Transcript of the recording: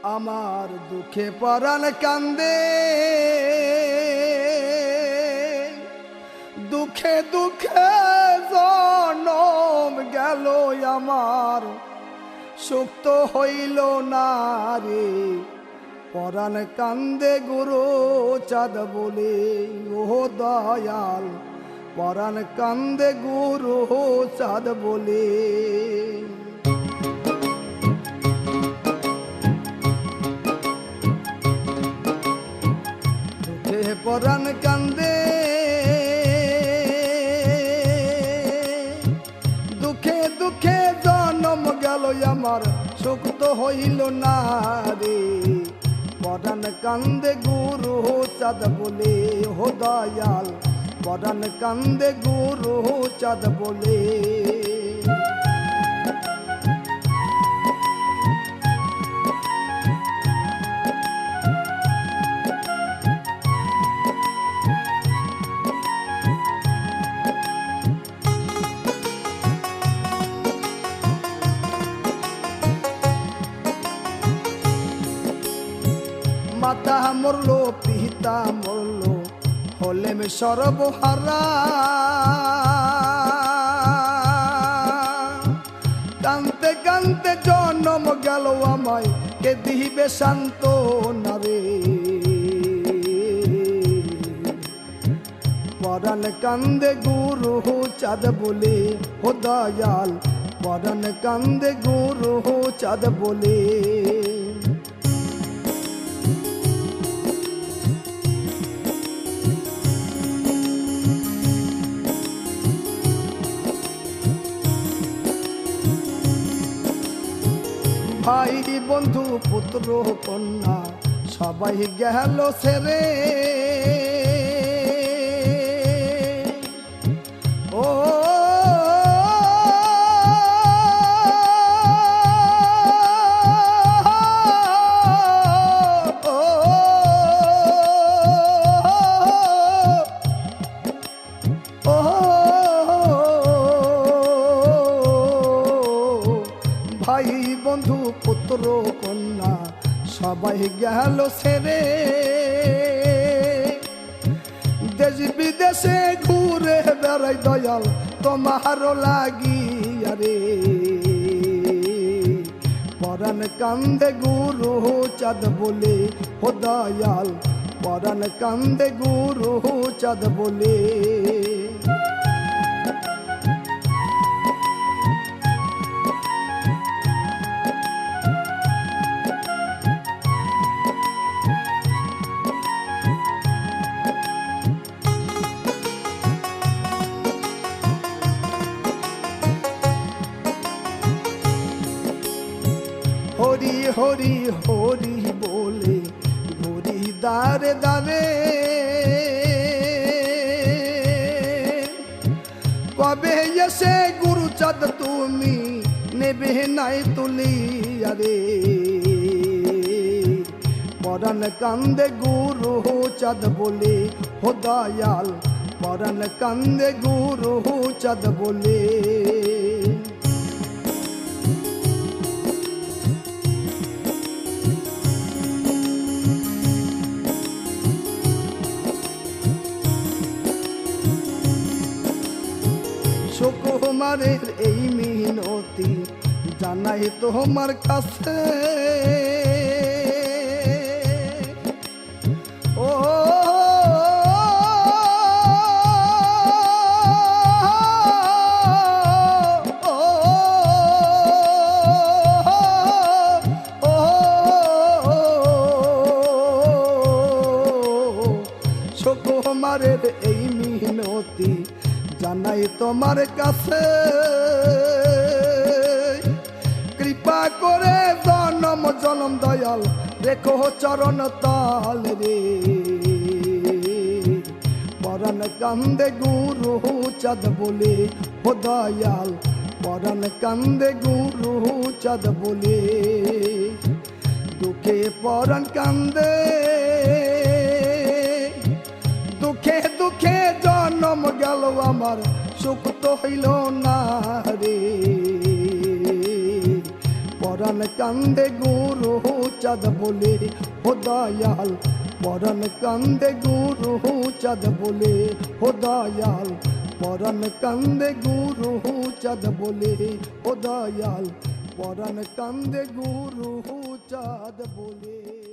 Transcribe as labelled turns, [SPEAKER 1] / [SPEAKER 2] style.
[SPEAKER 1] আমার দুঃখে পরাণ কান্দে, দুঃখে দুঃখে জনম গেল আমার, সুখ তো হইল না রে। পরাণ কান্দে গুরু চাঁদ বলে, ও দয়াল পরাণ কান্দে গুরু চাঁদ বলে। পরাণ কান্দে, দুঃখে দুঃখে জনম গেল আমার, সুখ তো হইল না রে। পরাণ কান্দে গুরু চাঁদ বলে, ও দয়াল পরাণ কান্দে গুরু চাঁদ বলে। মাতা মরলো পিতা মরলো, হলেম সর্বহারা। কানতে কানতে জন্ম গেল আমায়, কে দিবে শান্ত না রে। পরাণ কান্দে গুরু চাঁদ বলে, ও দয়াল পরাণ কান্দে গুরু চাঁদ বলে। ভাই বন্ধু পুত্র কন্যা সবাই গেল ছেড়ে, ও ভাই বন্ধু পুত্র কন্যা সবাই গেল ছেড়ে। দেশ বিদেশে ঘুরে বেড়াই দয়াল তোমারও লাগিয়া রে। পরাণ কান্দে গুরু চাঁদ বলে, ও দয়াল পরাণ কান্দে গুরু চাঁদ বলে। হরি হরি হরি বলে ঘুরি দারে দারে, কবে এসে গুরু চাঁদ তুমি নেবে নাই তুলিয়া রে। পরাণ কান্দে গুরু চাঁদ বলে, ও দয়াল পরাণ কান্দে গুরু চাঁদ বলে। সুকুমারের এই মিনতি জানাই তোমার কাছে, ও সুকুমারের এই মিনতি জানাই তোমার কাছে। কৃপা করে জনম জনম দয়াল রেখো চরণ তাল রে। পরাণ কান্দে গুরু চাঁদ বলে, ও দয়াল পরাণ কান্দে গুরু চাঁদ বলে। দুঃখে পরাণ কান্দে, দুঃখে দুঃখে জন্ম গেল আমার, সুখ তো হইল না রে। পরাণ কান্দে গুরু চাঁদ বলে ও দয়াল পরাণ কান্দে গুরু চাঁদ বলে ও দয়াল পরাণ কান্দে গুরু চাঁদ বলে ও দয়াল পরাণ কান্দে গুরু চাঁদ বলে।